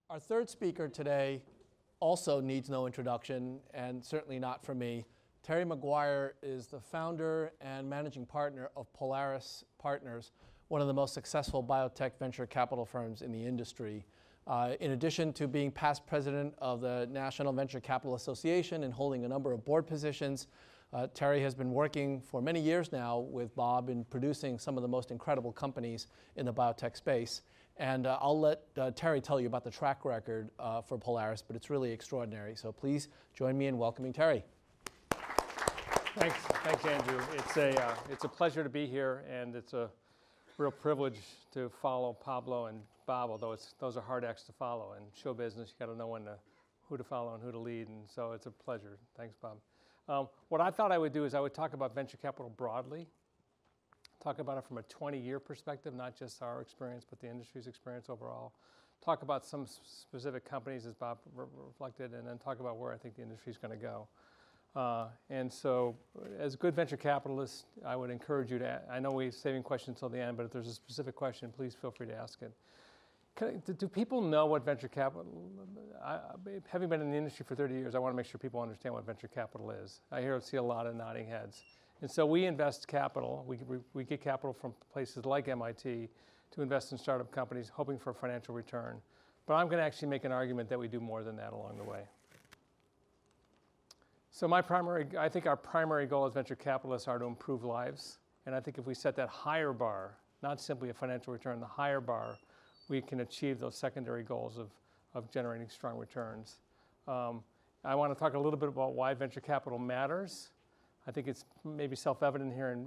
Our third speaker today also needs no introduction, and certainly not from me. Terry McGuire is the founder and managing partner of Polaris Partners, one of the most successful biotech venture capital firms in the industry. In addition to being past president of the National Venture Capital Association and holding a number of board positions, Terry has been working for many years now with Bob in producing some of the most incredible companies in the biotech space. And I'll let Terry tell you about the track record for Polaris, but it's really extraordinary. So please join me in welcoming Terry. Thanks, Andrew. It's a pleasure to be here, and it's a real privilege to follow Pablo and Bob, although those are hard acts to follow. In show business, you got to know who to follow and who to lead, and so it's a pleasure. Thanks, Bob. What I thought I would do is I would talk about venture capital broadly, talk about it from a 20-year perspective, not just our experience, but the industry's experience overall. Talk about some specific companies, as Bob reflected, and then talk about where I think the industry's going to go. And so, as good venture capitalists, I would encourage you to, I know we're saving questions till the end, but if there's a specific question, please feel free to ask it. Do people know what venture capital, having been in the industry for 30 years, I want to make sure people understand what venture capital is. I see a lot of nodding heads. And so we invest capital, we get capital from places like MIT to invest in startup companies, hoping for a financial return. But I'm going to actually make an argument that we do more than that along the way. So I think our primary goal as venture capitalists are to improve lives. And I think if we set that higher bar, not simply a financial return, the higher bar, we can achieve those secondary goals of generating strong returns. I want to talk a little bit about why venture capital matters. I think it's maybe self-evident here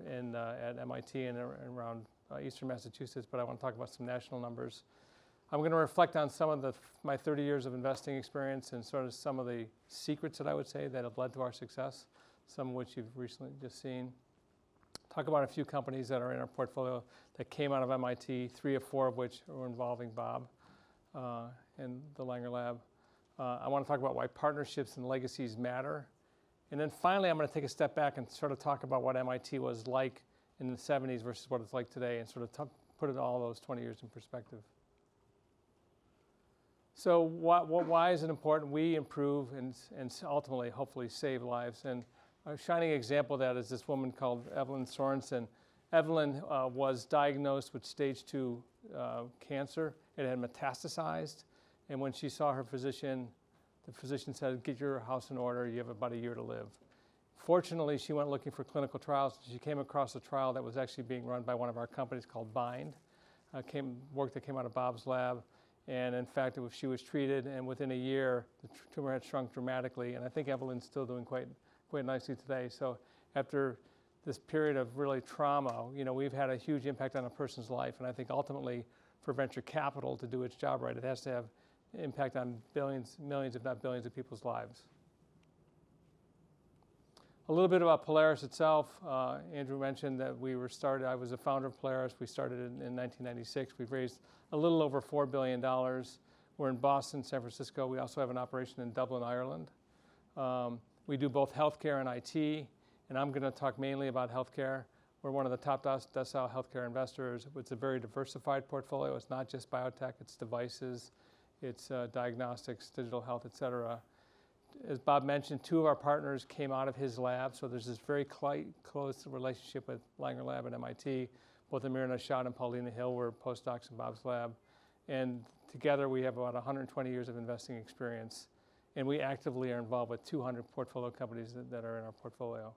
at MIT and around Eastern Massachusetts, but I want to talk about some national numbers. I'm going to reflect on some of my 30 years of investing experience and sort of some of the secrets that I would say that have led to our success, some of which you've recently just seen. Talk about a few companies that are in our portfolio that came out of MIT, 3 or 4 of which are involving Bob and the Langer Lab. I want to talk about why partnerships and legacies matter. And then finally, I'm going to take a step back and sort of talk about what MIT was like in the 70s versus what it's like today and sort of put all those 20 years in perspective. So why is it important we improve and ultimately, hopefully, save lives? And a shining example of that is this woman called Evelyn Sorensen. Evelyn was diagnosed with stage 2 cancer. It had metastasized. And when she saw her physician, the physician said, get your house in order. You have about a year to live. Fortunately, she went looking for clinical trials. She came across a trial that was actually being run by one of our companies called Bind, work that came out of Bob's lab. And in fact, she was treated, and within a year, the tumor had shrunk dramatically. And I think Evelyn's still doing quite nicely today. So after this period of really trauma, we've had a huge impact on a person's life. And I think ultimately, for venture capital to do its job right, it has to have impact on millions, if not billions of people's lives. A little bit about Polaris itself. Andrew mentioned that I was a founder of Polaris. We started in 1996. We've raised a little over $4 billion. We're in Boston, San Francisco. We also have an operation in Dublin, Ireland. We do both healthcare and IT, and I'm going to talk mainly about healthcare. We're one of the top decile healthcare investors. It's a very diversified portfolio. It's not just biotech, it's devices, it's diagnostics, digital health, et cetera. As Bob mentioned, 2 of our partners came out of his lab, so there's this very close relationship with Langer Lab and MIT. Both Amir Nashad and Paulina Hill were postdocs in Bob's lab. And together we have about 120 years of investing experience. And we actively are involved with 200 portfolio companies that are in our portfolio.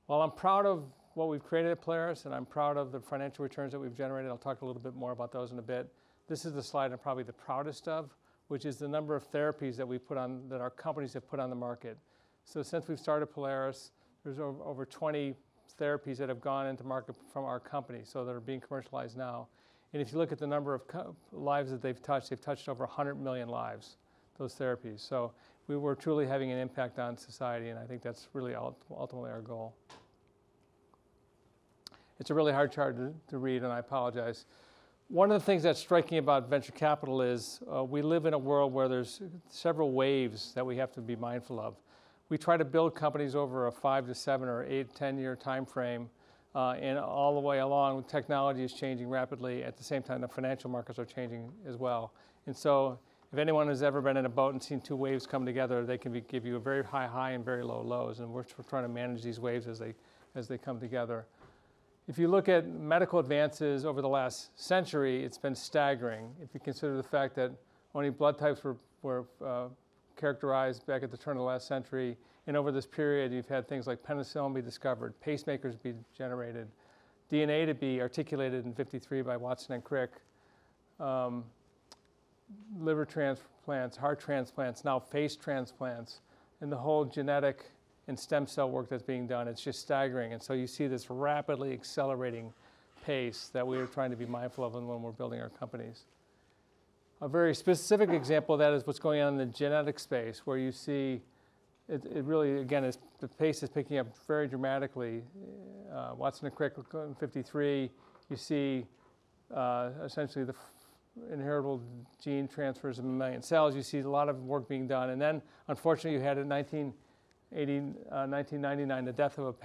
While I'm proud of what we've created at Polaris, and I'm proud of the financial returns that we've generated, I'll talk a little bit more about those in a bit. This is the slide I'm probably the proudest of, which is the number of therapies that our companies have put on the market. So since we've started Polaris, there's over 20 therapies that have gone into market from our company, so that are being commercialized now. And if you look at the number of lives that they've touched over 100 million lives, those therapies. So we were truly having an impact on society, and I think that's really ultimately our goal. It's a really hard chart to read, and I apologize. One of the things that's striking about venture capital is we live in a world where there's several waves that we have to be mindful of. We try to build companies over a 5 to 7 or 8, 10-year time frame, And all the way along, technology is changing rapidly. At the same time, the financial markets are changing as well. And so if anyone has ever been in a boat and seen two waves come together, they can give you a very high high and very low lows. And we're trying to manage these waves as they come together. If you look at medical advances over the last century, it's been staggering. If you consider the fact that only blood types were characterized back at the turn of the last century, and over this period, you've had things like penicillin be discovered, pacemakers be generated, DNA to be articulated in '53 by Watson and Crick, liver transplants, heart transplants, now face transplants, and the whole genetic and stem cell work that's being done. It's just staggering. And so you see this rapidly accelerating pace that we are trying to be mindful of when we're building our companies. A very specific example of that is what's going on in the genetic space, where you see it really, again, the pace is picking up very dramatically. Watson and Crick in '53, you see essentially the inheritable gene transfers of mammalian cells. You see a lot of work being done. And then, unfortunately, you had in 1999 the death of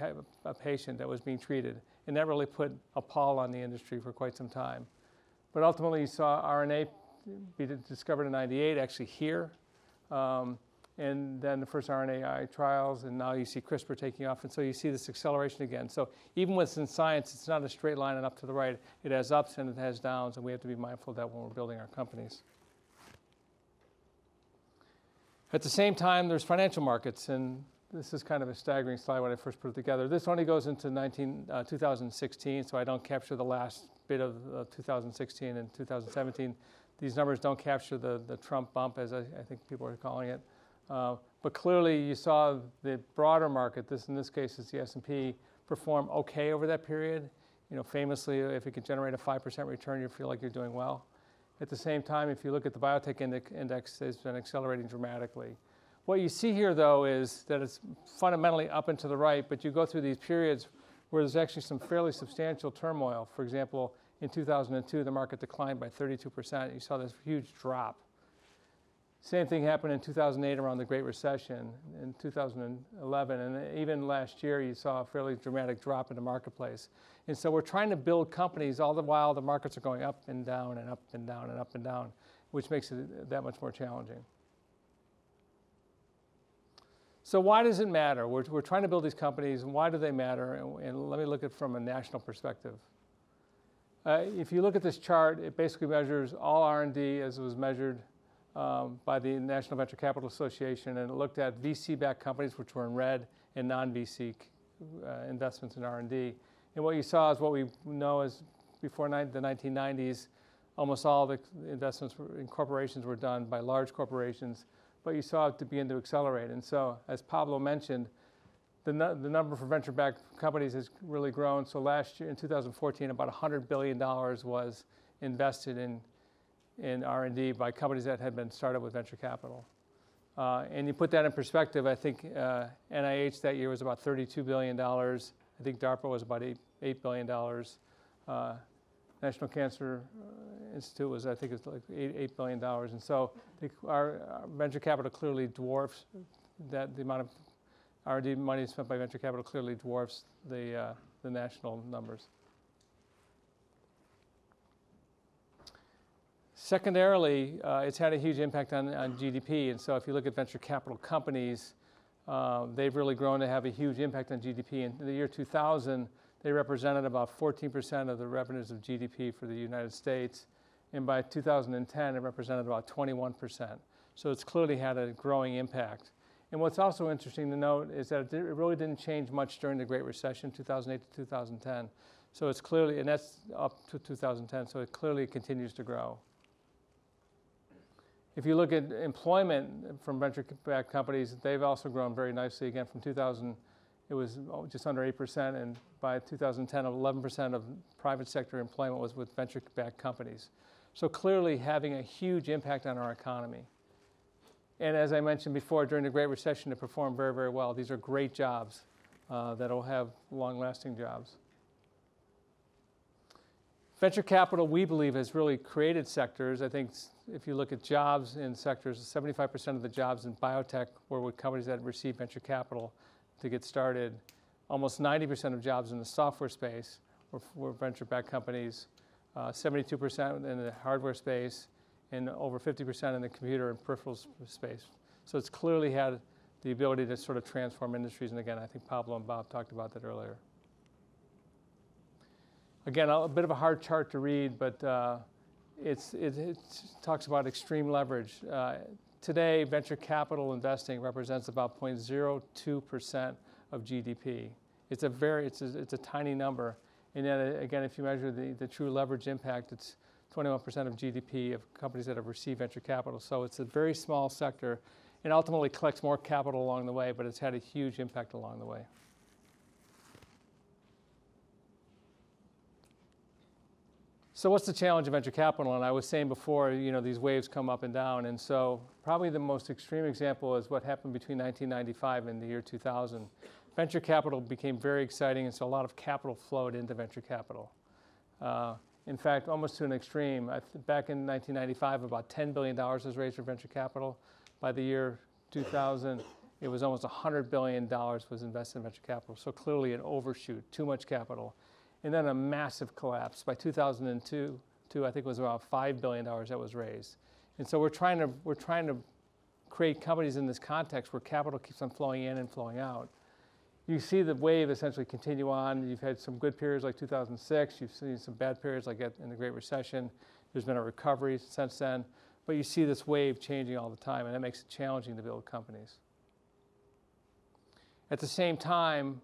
a patient that was being treated. And that really put a pall on the industry for quite some time. But ultimately, you saw RNA be discovered in '98, actually here. And then the first RNAi trials, and now you see CRISPR taking off, and so you see this acceleration again. So even within science, it's not a straight line and up to the right. It has ups and it has downs, and we have to be mindful of that when we're building our companies. At the same time, there's financial markets, and this is kind of a staggering slide when I first put it together. This only goes into 2016, so I don't capture the last bit of 2016 and 2017. These numbers don't capture the Trump bump, as I think people are calling it. But clearly, you saw the broader market, in this case is the S&P, perform okay over that period. You know, famously, if it could generate a 5% return, you feel like you're doing well. At the same time, if you look at the biotech index, it's been accelerating dramatically. What you see here, though, is that it's fundamentally up and to the right, but you go through these periods where there's actually some fairly substantial turmoil. For example, in 2002, the market declined by 32%. You saw this huge drop. Same thing happened in 2008 around the Great Recession, in 2011, and even last year you saw a fairly dramatic drop in the marketplace. And so we're trying to build companies all the while the markets are going up and down and up and down and up and down, which makes it that much more challenging. So why does it matter? We're trying to build these companies, and why do they matter? And let me look at it from a national perspective. If you look at this chart, it basically measures all R&D as it was measured by the National Venture Capital Association, and it looked at VC-backed companies, which were in red, and non-VC investments in R&D. And what you saw is what we know as before the 1990s, almost all the investments in corporations were done by large corporations, but you saw it to begin to accelerate. And so, as Pablo mentioned, the number for venture-backed companies has really grown. So last year, in 2014, about $100 billion was invested in R&D by companies that had been started with venture capital. And you put that in perspective, I think NIH that year was about $32 billion. I think DARPA was about $8 billion. National Cancer Institute was, I think, it was like $8 billion. And so our venture capital clearly dwarfs that. The amount of R&D money spent by venture capital clearly dwarfs the national numbers. Secondarily, it's had a huge impact on GDP. And so if you look at venture capital companies, they've really grown to have a huge impact on GDP. In the year 2000, they represented about 14% of the revenues of GDP for the United States. And by 2010, it represented about 21%. So it's clearly had a growing impact. And what's also interesting to note is that it really didn't change much during the Great Recession, 2008 to 2010. So it's clearly, and that's up to 2010, so it clearly continues to grow. If you look at employment from venture-backed companies, they've also grown very nicely. Again, from 2000, it was just under 8%, and by 2010, 11% of private sector employment was with venture-backed companies. So clearly having a huge impact on our economy. And as I mentioned before, during the Great Recession, it performed very, very well. These are great jobs that will have long-lasting jobs. Venture capital, we believe, has really created sectors. I think if you look at jobs in sectors, 75% of the jobs in biotech were with companies that received venture capital to get started. Almost 90% of jobs in the software space were venture-backed companies, 72% in the hardware space, and over 50% in the computer and peripherals space. So it's clearly had the ability to sort of transform industries. And again, I think Pablo and Bob talked about that earlier. Again, a bit of a hard chart to read, but it talks about extreme leverage. Today, venture capital investing represents about 0.02% of GDP. It's a tiny number. And yet, again, if you measure the true leverage impact, it's 21% of GDP of companies that have received venture capital. So it's a very small sector and ultimately collects more capital along the way, but it's had a huge impact along the way. So what's the challenge of venture capital? And I was saying before, these waves come up and down. And so probably the most extreme example is what happened between 1995 and the year 2000. Venture capital became very exciting, and so a lot of capital flowed into venture capital. In fact, almost to an extreme. Back in 1995, about $10 billion was raised for venture capital. By the year 2000, it was almost $100 billion was invested in venture capital. So clearly an overshoot, too much capital. And then a massive collapse. By 2002, I think it was around $5 billion that was raised. And so we're trying to create companies in this context where capital keeps on flowing in and flowing out. You see the wave essentially continue on. You've had some good periods like 2006. You've seen some bad periods like in the Great Recession. There's been a recovery since then. But you see this wave changing all the time, and that makes it challenging to build companies. At the same time,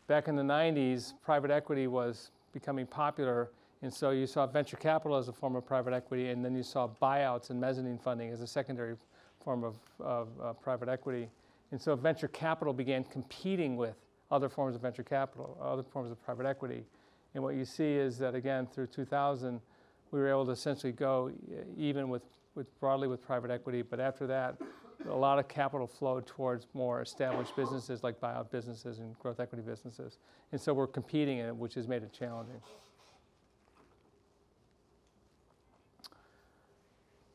back in the 90s, private equity was becoming popular, and so you saw venture capital as a form of private equity, and then you saw buyouts and mezzanine funding as a secondary form of private equity. And so venture capital began competing with other forms of venture capital, other forms of private equity. And what you see is that, again, through 2000, we were able to essentially go even broadly with private equity, but after that, a lot of capital flowed towards more established businesses like buyout businesses and growth equity businesses. And so we're competing in it, which has made it challenging.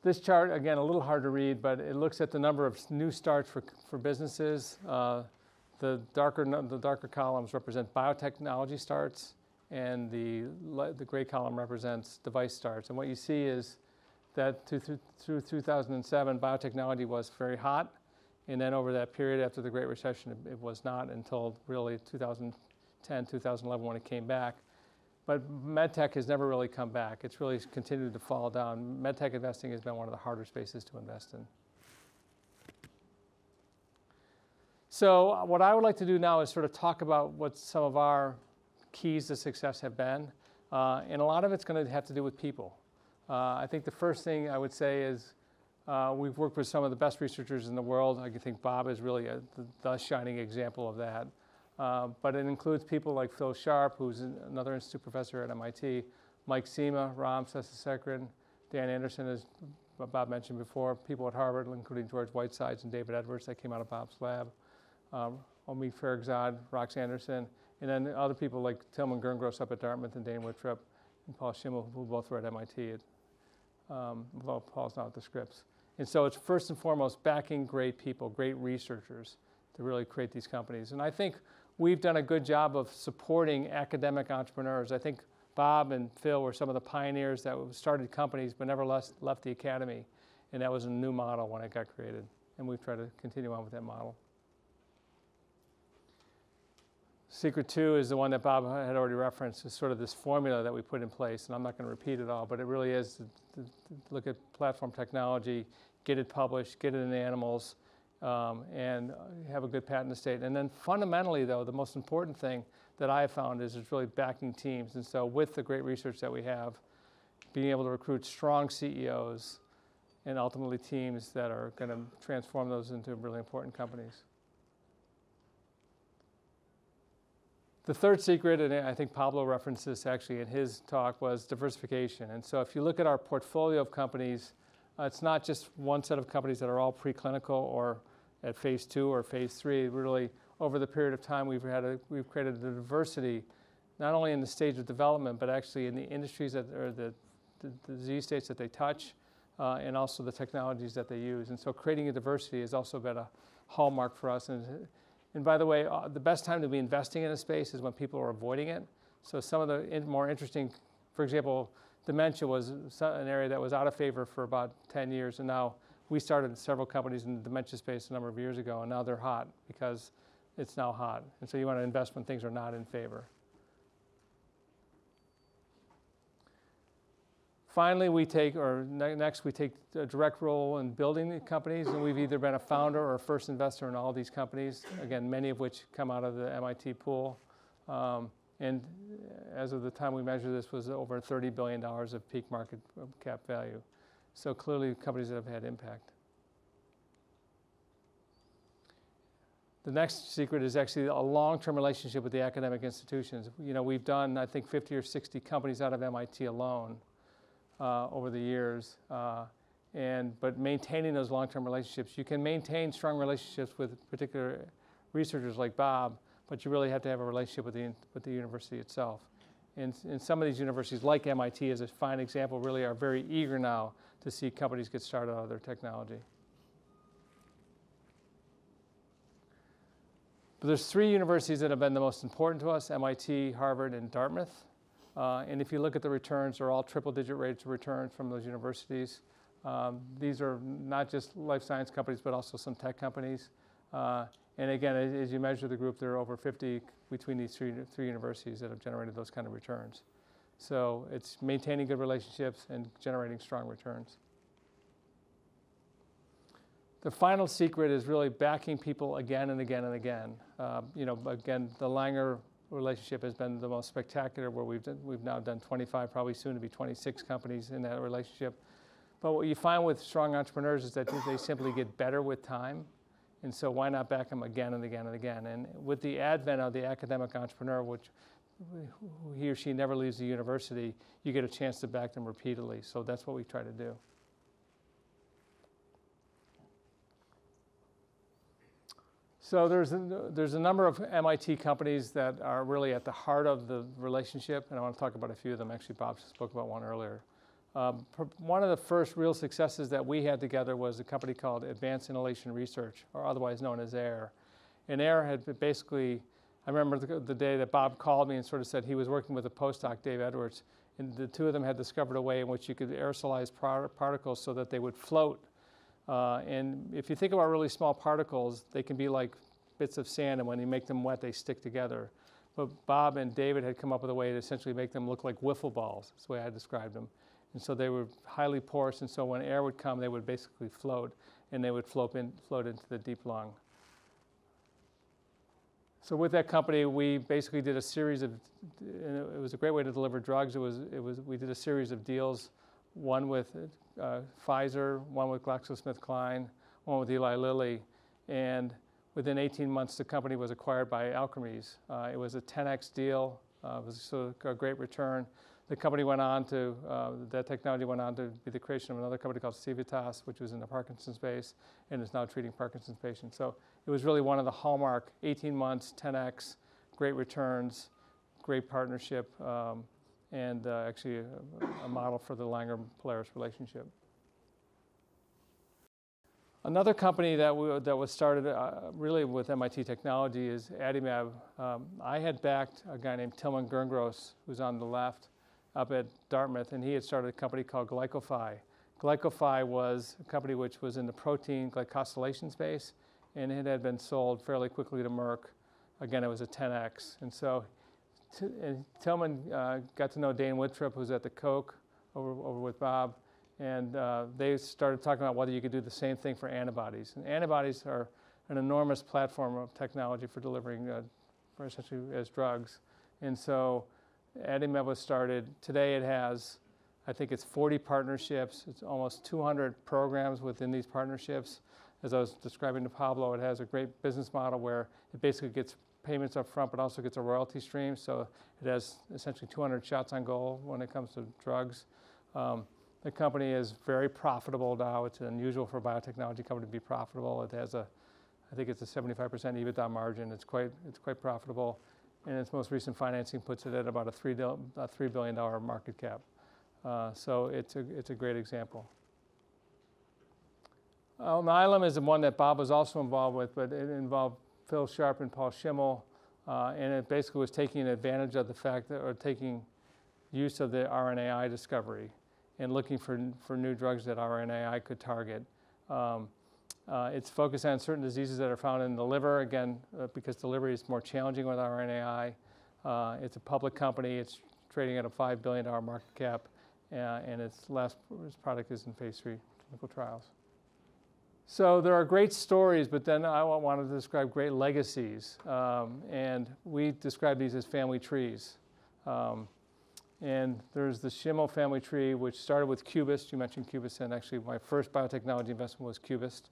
This chart, again, a little hard to read, but it looks at the number of new starts for businesses. The darker columns represent biotechnology starts, and the gray column represents device starts. And what you see is that through 2007, biotechnology was very hot, and then over that period after the Great Recession, it was not until really 2010, 2011 when it came back. But medtech has never really come back. It's really continued to fall down. Medtech investing has been one of the harder spaces to invest in. So what I would like to do now is sort of talk about what some of our keys to success have been. And a lot of it's going to have to do with people. I think the first thing I would say is we've worked with some of the best researchers in the world. I think Bob is really the shining example of that. But it includes people like Phil Sharp, who's another institute professor at MIT, Mike Sema, Ram Sesasekaran, Dan Anderson, as Bob mentioned before, people at Harvard, including George Whitesides and David Edwards that came out of Bob's lab, Omid Farrokhzad, Rox Anderson, and then other people like Tilman Gerngross up at Dartmouth and Dane Wittrup and Paul Schimmel, who both were at MIT, although Paul's not at the Scripps. And so it's first and foremost backing great people, great researchers to really create these companies. And I think we've done a good job of supporting academic entrepreneurs. I think Bob and Phil were some of the pioneers that started companies but never left the academy. And that was a new model when it got created. And we've tried to continue on with that model. Secret 2 is the one that Bob had already referenced. It's sort of this formula that we put in place. And I'm not going to repeat it all, but it really is to look at platform technology, get it published, get it in animals, and have a good patent estate. And then fundamentally, though, the most important thing that I have found is really backing teams. And so with the great research that we have, being able to recruit strong CEOs and ultimately teams that are going to transform those into really important companies. The third secret, and I think Pablo referenced this actually in his talk, was diversification. And so if you look at our portfolio of companies, it's not just one set of companies that are all preclinical or at phase 2 or phase 3. Really, over the period of time, we've created a diversity, not only in the stage of development, but actually in the industries that or the disease states that they touch, and also the technologies that they use. And so creating a diversity has also been a hallmark for us. And And by the way, the best time to be investing in a space is when people are avoiding it. So some of the more interesting, for example, dementia was an area that was out of favor for about 10 years, and now we started several companies in the dementia space a number of years ago, and now they're hot because it's now hot. And so you want to invest when things are not in favor. Finally, next we take a direct role in building the companies, and we've either been a founder or a first investor in all these companies, again, many of which come out of the MIT pool. And as of the time we measure this was over $30 billion of peak market cap value. So clearly companies that have had impact. The next secret is actually a long-term relationship with the academic institutions. You know, we've done, I think, 50 or 60 companies out of MIT alone over the years. But maintaining those long-term relationships, you can maintain strong relationships with particular researchers like Bob, but you really have to have a relationship with the university itself. And some of these universities, like MIT, as a fine example, really are very eager now to see companies get started out of their technology. But there's 3 universities that have been the most important to us: MIT, Harvard, and Dartmouth. And if you look at the returns, they're all triple-digit rates of return from those universities. These are not just life science companies, but also some tech companies. And again, as you measure the group, there are over 50 between these three universities that have generated those kind of returns. So it's maintaining good relationships and generating strong returns. The final secret is really backing people again and again and again. Again, the Langer relationship has been the most spectacular, where we've now done 25, probably soon to be 26 companies in that relationship. But what you find with strong entrepreneurs is that they simply get better with time. And so why not back them again and again and again? And with the advent of the academic entrepreneur, which he or she never leaves the university, you get a chance to back them repeatedly. So that's what we try to do. So there's a number of MIT companies that are really at the heart of the relationship, and I want to talk about a few of them. Actually, Bob spoke about one earlier. One of the first real successes that we had together was a company called Advanced Inhalation Research, or otherwise known as AIR. And AIR had basically, I remember the day that Bob called me and sort of said he was working with a postdoc, Dave Edwards, and the two of them had discovered a way in which you could aerosolize particles so that they would float. And if you think about really small particles, they can be like bits of sand, and when you make them wet, they stick together. But Bob and David had come up with a way to essentially make them look like wiffle balls. That's the way I described them. And so they were highly porous, and so when air would come, they would basically float, and they would float into the deep lung. So with that company, we basically did a series of, and it was a great way to deliver drugs. We did a series of deals, one with Pfizer, one with GlaxoSmithKline, one with Eli Lilly, and within 18 months, the company was acquired by Alkermes. It was a 10x deal. It was a great return. The company went on to, that technology went on to be the creation of another company called Civitas, which was in the Parkinson's space and is now treating Parkinson's patients. So it was really one of the hallmark 18 months, 10x, great returns, great partnership, and actually a model for the Langer-Polaris relationship. Another company that was started really with MIT technology is Adimab. I had backed a guy named Tilman Gerngross, who's on the left, up at Dartmouth, and he had started a company called Glycophi. Glycophi was a company which was in the protein glycosylation space, and it had been sold fairly quickly to Merck. Again, it was a 10x. And so Tilman got to know Dane Wittrup, who's at the Coke over with Bob, and they started talking about whether you could do the same thing for antibodies. And antibodies are an enormous platform of technology for delivering, for essentially as drugs. And so Adimab was started. Today it has, I think it's 40 partnerships. It's almost 200 programs within these partnerships. As I was describing to Pablo, it has a great business model where it basically gets payments up front, but also gets a royalty stream. So it has essentially 200 shots on goal when it comes to drugs. The company is very profitable now. It's unusual for a biotechnology company to be profitable. It has I think it's a 75% EBITDA margin. It's quite profitable. And its most recent financing puts it at about a $3 billion market cap. So it's a great example. Alnylam is the one that Bob was also involved with, but it involved Phil Sharp and Paul Schimmel, and it basically was taking advantage of the fact that, or taking use of the RNAi discovery and looking for new drugs that RNAi could target. It's focused on certain diseases that are found in the liver, again, because delivery is more challenging with RNAi. It's a public company. It's trading at a $5 billion market cap, and its product is in phase 3 clinical trials. So there are great stories, but then I wanted to describe great legacies, and we describe these as family trees. And there's the Schimmel family tree, which started with Cubist. You mentioned Cubist, and actually my first biotechnology investment was Cubist,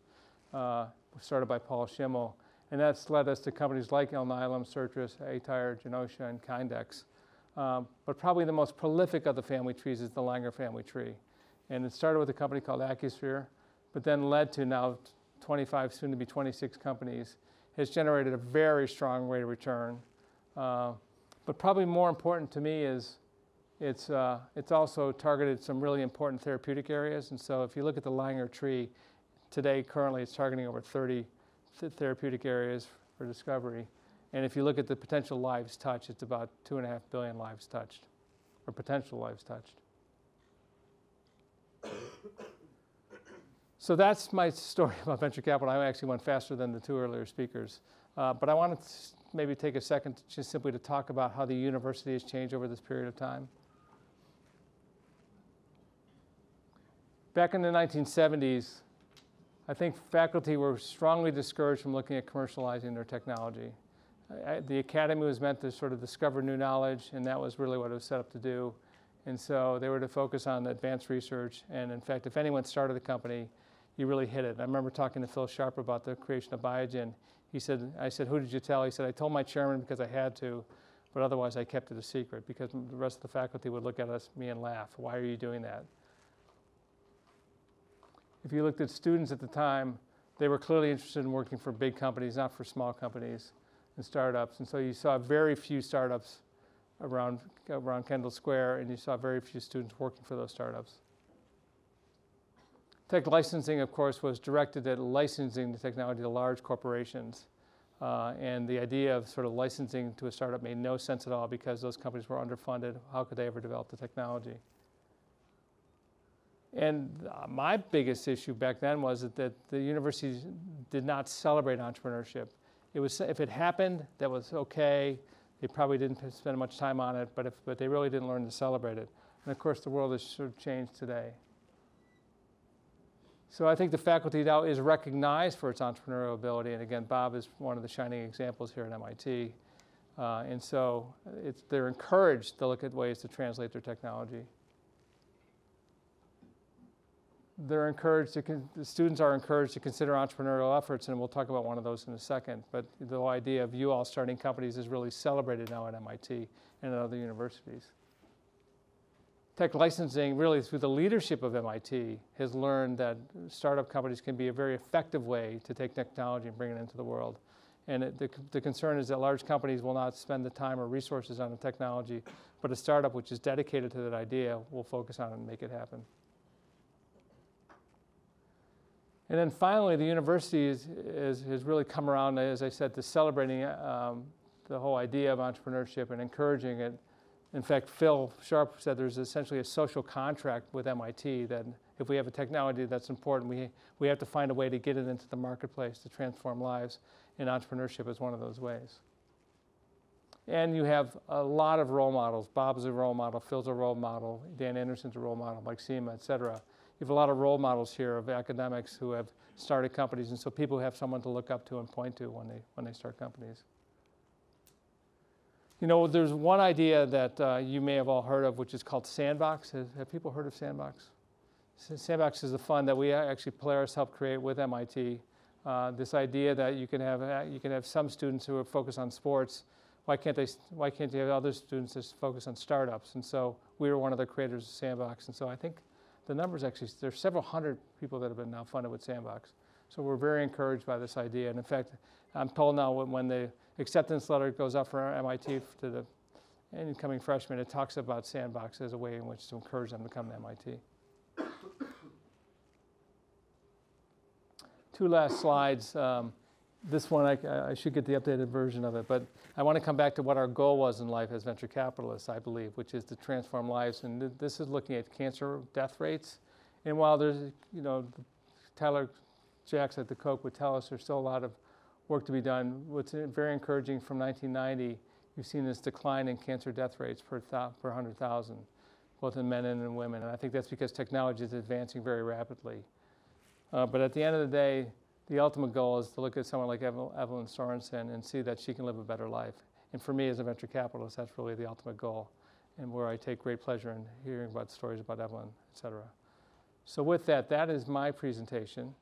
started by Paul Schimmel. And that's led us to companies like Alnylam, Surtrus, aTyr, Genosha, and Kindex. But probably the most prolific of the family trees is the Langer family tree. And it started with a company called Accusphere, but then led to now 25, soon to be 26 companies. Has generated a very strong rate of return. But probably more important to me is it's also targeted some really important therapeutic areas. And so if you look at the Langer tree, today currently it's targeting over 30 therapeutic areas for discovery. And if you look at the potential lives touched, it's about 2.5 billion lives touched, or potential lives touched. So that's my story about venture capital. I actually went faster than the two earlier speakers. But I wanted to maybe take a second just simply to talk about how the university has changed over this period of time. Back in the 1970s, I think faculty were strongly discouraged from looking at commercializing their technology. The academy was meant to sort of discover new knowledge, and that was really what it was set up to do. And so they were to focus on advanced research. And in fact, if anyone started a company, you really hit it. I remember talking to Phil Sharp about the creation of Biogen. I said, who did you tell? He said, I told my chairman because I had to, but otherwise I kept it a secret because the rest of the faculty would look at me and laugh. Why are you doing that? If you looked at students at the time, they were clearly interested in working for big companies, not for small companies and startups. And so you saw very few startups around Kendall Square, and you saw very few students working for those startups. Tech licensing, of course, was directed at licensing the technology to large corporations. And the idea of sort of licensing to a startup made no sense at all because those companies were underfunded. How could they ever develop the technology? And my biggest issue back then was that the universities did not celebrate entrepreneurship. If it happened, that was okay. They probably didn't spend much time on it, but they really didn't learn to celebrate it. And of course, the world has sort of changed today. So I think the faculty now is recognized for its entrepreneurial ability. And again, Bob is one of the shining examples here at MIT. And so they're encouraged to look at ways to translate their technology. The students are encouraged to consider entrepreneurial efforts, and we'll talk about one of those in a second. But the whole idea of you all starting companies is really celebrated now at MIT and at other universities. Tech licensing, really through the leadership of MIT, has learned that startup companies can be a very effective way to take technology and bring it into the world. And the concern is that large companies will not spend the time or resources on the technology, but a startup which is dedicated to that idea will focus on it and make it happen. And then finally, the university has really come around, as I said, to celebrating the whole idea of entrepreneurship and encouraging it. In fact, Phil Sharp said there's essentially a social contract with MIT that if we have a technology that's important, we have to find a way to get it into the marketplace to transform lives, and entrepreneurship is one of those ways. And you have a lot of role models. Bob's a role model, Phil's a role model, Dan Anderson's a role model, Mike Seema, et cetera. You have a lot of role models here of academics who have started companies, and so people have someone to look up to and point to when they start companies. You know, there's one idea that you may have all heard of, which is called Sandbox. Have people heard of Sandbox? Sandbox is a fund that we actually, Polaris, helped create with MIT. This idea that you can have some students who are focused on sports. Why can't you have other students that focus on startups? And so we were one of the creators of Sandbox. And so I think the numbers actually, there's several hundred people that have been now funded with Sandbox. So we're very encouraged by this idea. And in fact, I'm told now when the acceptance letter goes up for MIT to the incoming freshmen, it talks about Sandbox as a way in which to encourage them to come to MIT. Two last slides. this one, I should get the updated version of it, but I want to come back to what our goal was in life as venture capitalists, I believe, which is to transform lives. And this is looking at cancer death rates. And while there's, Tyler Jacks at the Coke would tell us there's still a lot of work to be done, what's very encouraging from 1990, you've seen this decline in cancer death rates per 100,000, both in men and in women. And I think that's because technology is advancing very rapidly. But at the end of the day, the ultimate goal is to look at someone like Evelyn Sorensen and see that she can live a better life. And for me as a venture capitalist, that's really the ultimate goal, and where I take great pleasure in hearing about stories about Evelyn, et cetera. So with that, that is my presentation.